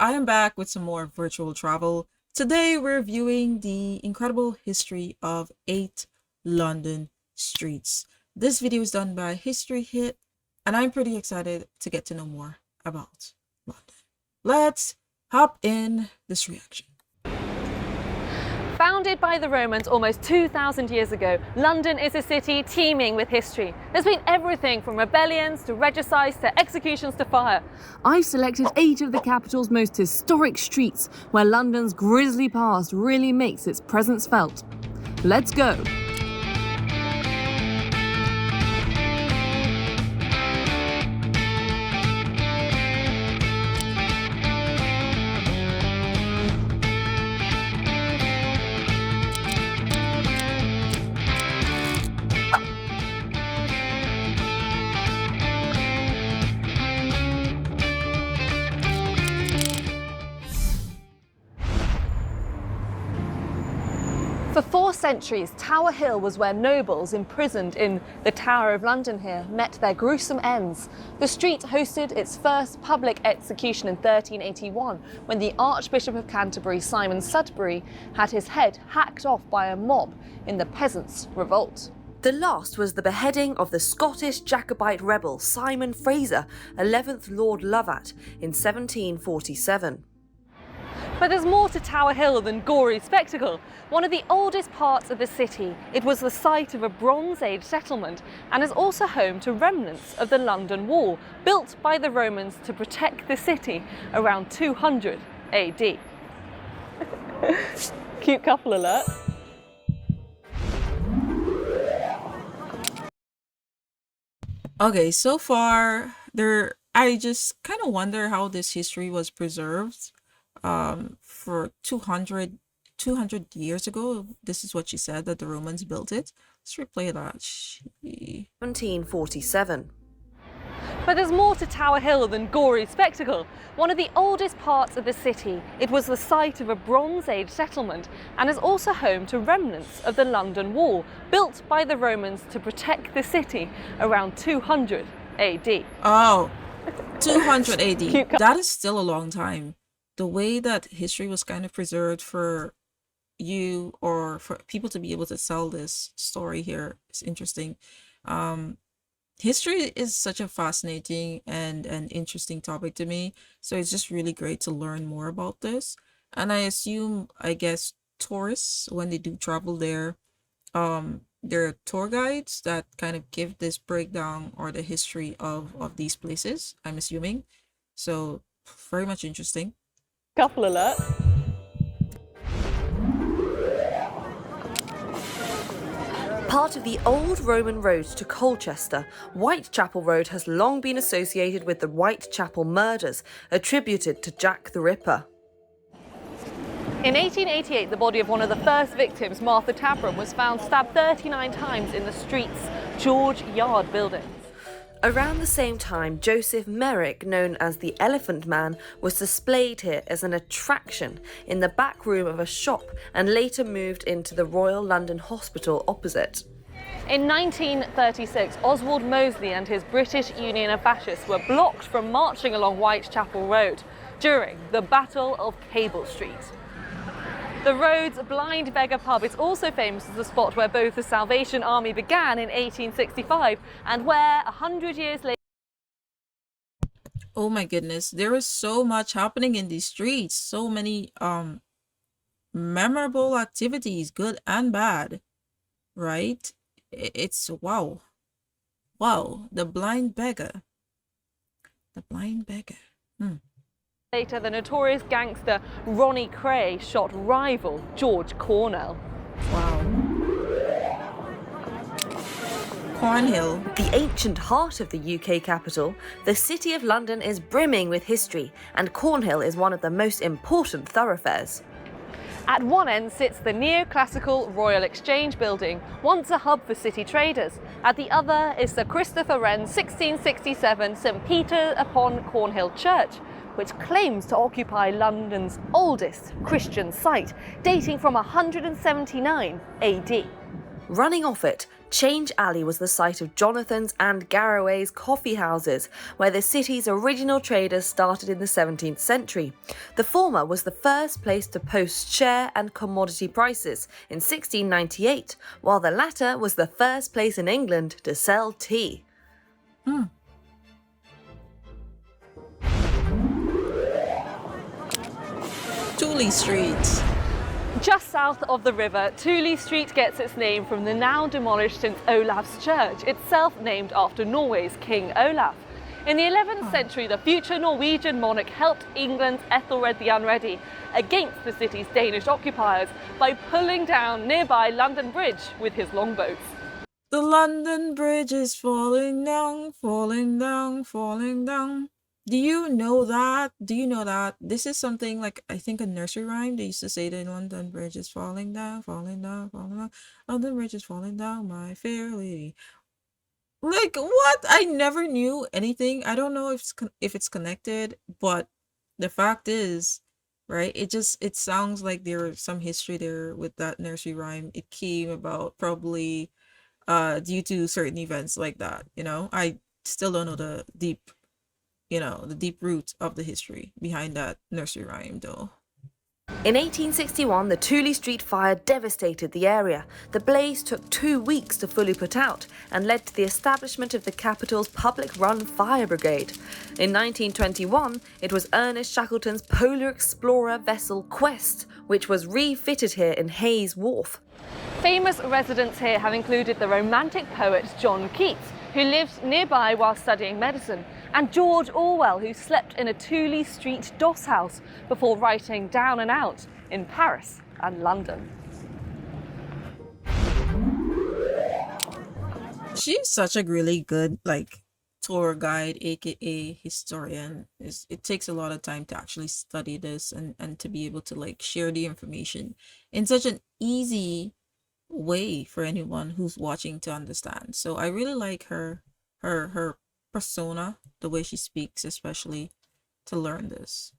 I am back with some more virtual travel. Today we're viewing the incredible history of 8 London streets. This video is done by History Hit, and I'm pretty excited to get to know more about London. Let's hop in this reaction. Founded by the Romans almost 2,000 years ago, London is a city teeming with history. There's been everything from rebellions to regicides to executions to fire. I've selected 8 of the capital's most historic streets where London's grisly past really makes its presence felt. Let's go! For 4 centuries, Tower Hill was where nobles imprisoned in the Tower of London here met their gruesome ends. The street hosted its first public execution in 1381 when the Archbishop of Canterbury, Simon Sudbury, had his head hacked off by a mob in the Peasants' Revolt. The last was the beheading of the Scottish Jacobite rebel Simon Fraser, 11th Lord Lovat, in 1747. But there's more to Tower Hill than gory spectacle. One of the oldest parts of the city, it was the site of a Bronze Age settlement and is also home to remnants of the London Wall, built by the Romans to protect the city around 200 AD. Cute couple alert. Okay, so far I just kind of wonder how this history was preserved for 200 years ago. This is what she said, that the Romans built it. Let's replay that. 1747. But there's more to Tower Hill than gory spectacle. One of the oldest parts of the city, it was the site of a Bronze Age settlement and is also home to remnants of the London Wall, built by the Romans to protect the city around 200 AD. Oh, 200 AD. That is still a long time. The way that history was kind of preserved for you or for people to be able to tell this story here is interesting. History is such a fascinating and an interesting topic to me, so it's just really great to learn more about this. And I guess tourists, when they do travel there, there are tour guides that kind of give this breakdown or the history of these places, I'm assuming. So very much interesting. Couple alert. Part of the old Roman road to Colchester, Whitechapel Road has long been associated with the Whitechapel murders, attributed to Jack the Ripper. In 1888, the body of one of the first victims, Martha Tabram, was found stabbed 39 times in the street's George Yard building. Around the same time, Joseph Merrick, known as the Elephant Man, was displayed here as an attraction in the back room of a shop and later moved into the Royal London Hospital opposite. In 1936, Oswald Mosley and his British Union of Fascists were blocked from marching along Whitechapel Road during the Battle of Cable Street. The road's Blind Beggar pub is also famous as the spot where both the Salvation Army began in 1865 and where 100 years later... Oh my goodness, there is so much happening in these streets. So many memorable activities, good and bad, right? It's wow. Wow, the Blind Beggar. The Blind Beggar. Later, the notorious gangster Ronnie Cray shot rival George Cornell. Wow. Cornhill. The ancient heart of the UK capital, the City of London is brimming with history, and Cornhill is one of the most important thoroughfares. At one end sits the neoclassical Royal Exchange building, once a hub for city traders. At the other is the Christopher Wren 1667 St Peter upon Cornhill Church, which claims to occupy London's oldest Christian site, dating from 179 AD. Running off it, Change Alley was the site of Jonathan's and Garraway's coffee houses, where the city's original traders started in the 17th century. The former was the first place to post share and commodity prices in 1698, while the latter was the first place in England to sell tea. Tooley Street. Just south of the river, Tooley Street gets its name from the now demolished St Olaf's Church, itself named after Norway's King Olaf. In the 11th century, the future Norwegian monarch helped England's Ethelred the Unready against the city's Danish occupiers by pulling down nearby London Bridge with his longboats. The London Bridge is falling down, falling down, falling down. Do you know that? Do you know that? This is something like, I think, a nursery rhyme. They used to say the London Bridge is falling down, falling down, falling down. London Bridge is falling down, my fair lady. Like, what? I never knew anything. I don't know if it's connected, but the fact is, right? It sounds like there's some history there with that nursery rhyme. It came about probably due to certain events like that, you know. I still don't know the deep root of the history behind that nursery rhyme though. In 1861, the Tooley Street fire devastated the area. The blaze took 2 weeks to fully put out and led to the establishment of the capital's public-run fire brigade. In 1921, it was Ernest Shackleton's polar explorer vessel Quest, which was refitted here in Hayes Wharf. Famous residents here have included the romantic poet John Keats, who lived nearby while studying medicine, and George Orwell, who slept in a Tooley Street doss house before writing Down and Out in Paris and London. She's such a really good tour guide, aka historian. It takes a lot of time to actually study this and to be able to share the information in such an easy way for anyone who's watching to understand. So I really like her persona, the way she speaks, especially to learn this.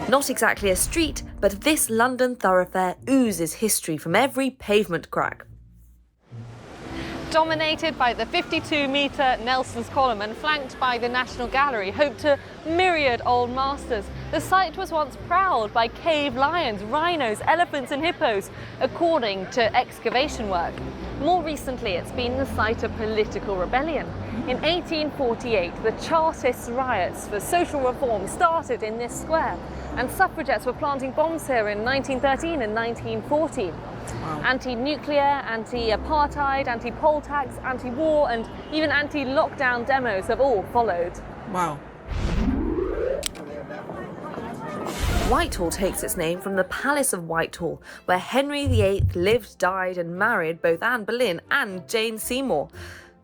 Not exactly a street, but this London thoroughfare oozes history from every pavement crack. Dominated by the 52-metre Nelson's Column and flanked by the National Gallery, home to myriad old masters, the site was once prowled by cave lions, rhinos, elephants and hippos, according to excavation work. More recently, it's been the site of political rebellion. In 1848, the Chartist riots for social reform started in this square, and suffragettes were planting bombs here in 1913 and 1914. Wow. Anti-nuclear, anti-apartheid, anti-poll tax, anti-war and even anti-lockdown demos have all followed. Wow. Whitehall takes its name from the Palace of Whitehall, where Henry VIII lived, died and married both Anne Boleyn and Jane Seymour.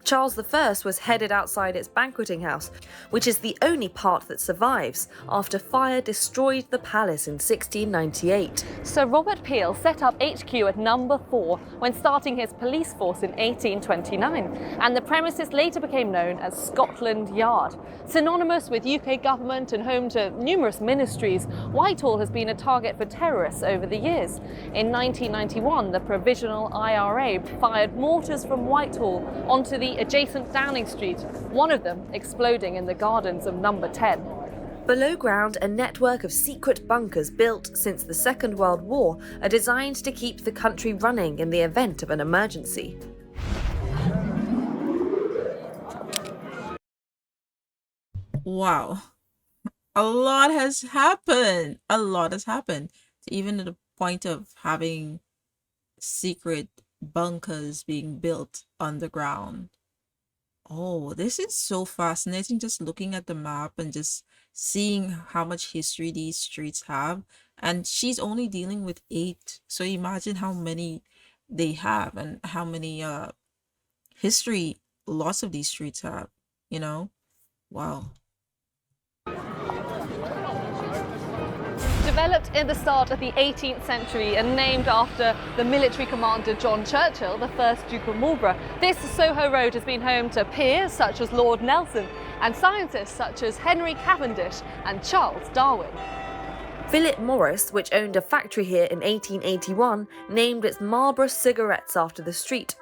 Charles I was headed outside its banqueting house, which is the only part that survives, after fire destroyed the palace in 1698. Sir Robert Peel set up HQ at number 4 when starting his police force in 1829, and the premises later became known as Scotland Yard. Synonymous with UK government and home to numerous ministries, Whitehall has been a target for terrorists over the years. In 1991, the Provisional IRA fired mortars from Whitehall onto the adjacent Downing Street, one of them exploding in the gardens of number 10. Below ground, a network of secret bunkers built since the Second World War are designed to keep the country running in the event of an emergency. Wow. A lot has happened. A lot has happened. Even to the point of having secret bunkers being built underground. Oh, this is so fascinating, just looking at the map and just seeing how much history these streets have. And she's only dealing with 8. So imagine how many they have and how many history lots of these streets have, you know? Wow. Developed in the start of the 18th century and named after the military commander John Churchill, the 1st Duke of Marlborough, this Soho Road has been home to peers such as Lord Nelson and scientists such as Henry Cavendish and Charles Darwin. Philip Morris, which owned a factory here in 1881, named its Marlboro cigarettes after the street.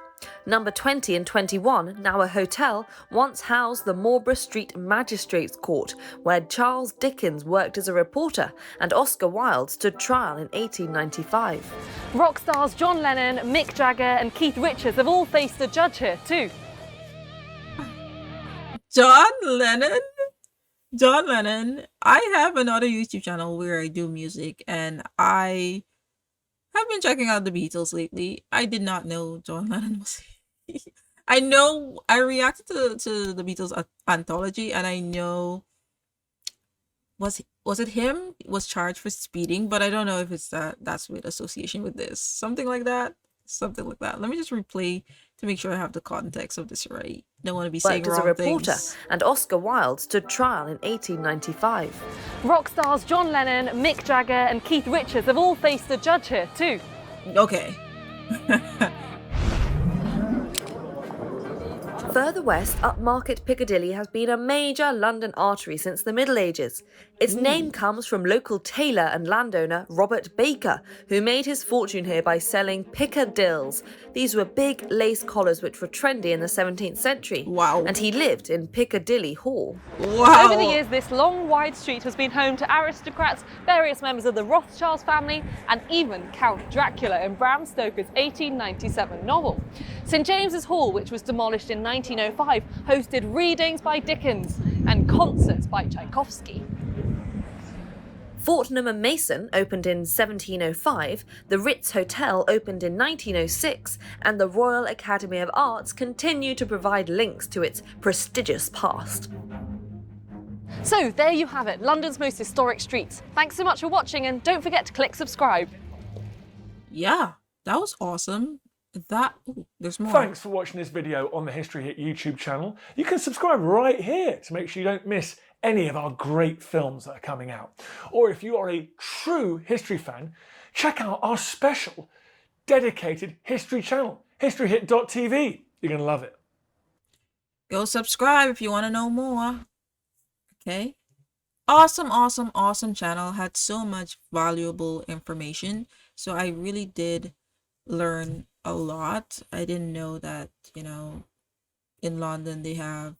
Number 20 and 21, now a hotel, once housed the Marlborough Street Magistrates Court, where Charles Dickens worked as a reporter and Oscar Wilde stood trial in 1895. Rock stars John Lennon, Mick Jagger and Keith Richards have all faced a judge here too. John Lennon? John Lennon. I have another YouTube channel where I do music, and I have been checking out the Beatles lately. I did not know John Lennon was. I know I reacted to the Beatles anthology, and I know was it him was charged for speeding, but I don't know if it's that's with association with this, something like that, something like that. Let me just replay to make sure I have the context of this right. Don't want to be saying Worked as a wrong reporter things. and Oscar Wilde stood trial in 1895. Rock stars John Lennon, Mick Jagger and Keith Richards have all faced a judge here too. Okay. Further west, upmarket Piccadilly has been a major London artery since the Middle Ages. Its name comes from local tailor and landowner Robert Baker, who made his fortune here by selling piccadilles. These were big lace collars which were trendy in the 17th century. Wow. And he lived in Piccadilly Hall. Wow. Over the years, this long, wide street has been home to aristocrats, various members of the Rothschild family, and even Count Dracula in Bram Stoker's 1897 novel. St James's Hall, which was demolished in 1905, hosted readings by Dickens and concerts by Tchaikovsky. Fortnum and Mason opened in 1705, the Ritz Hotel opened in 1906, and the Royal Academy of Arts continue to provide links to its prestigious past. So there you have it, London's most historic streets. Thanks so much for watching, and don't forget to click subscribe. Yeah, that was awesome. There's more. Thanks for watching this video on the History Hit YouTube channel. You can subscribe right here to make sure you don't miss any of our great films that are coming out. Or if you are a true history fan, check out our special dedicated history channel, historyhit.tv. You're going to love it. Go subscribe if you want to know more. Okay. Awesome channel. Had so much valuable information. So I really did learn a lot. I didn't know that, in London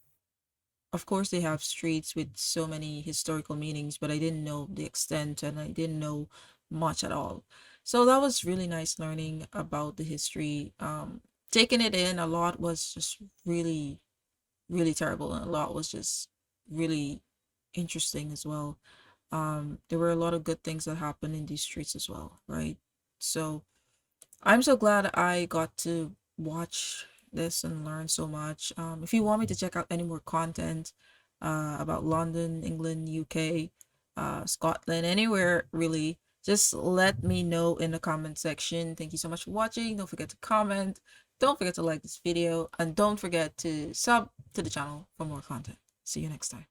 of course they have streets with so many historical meanings, but I didn't know the extent and I didn't know much at all. So that was really nice learning about the history. Taking it in, a lot was just really, really terrible, and a lot was just really interesting as well. There were a lot of good things that happened in these streets as well, right? So I'm so glad I got to watch this and learn so much. If you want me to check out any more content about London, England, UK, Scotland, anywhere really, just let me know in the comment section. Thank you so much for watching. Don't forget to comment. Don't forget to like this video. And don't forget to sub to the channel for more content. See you next time.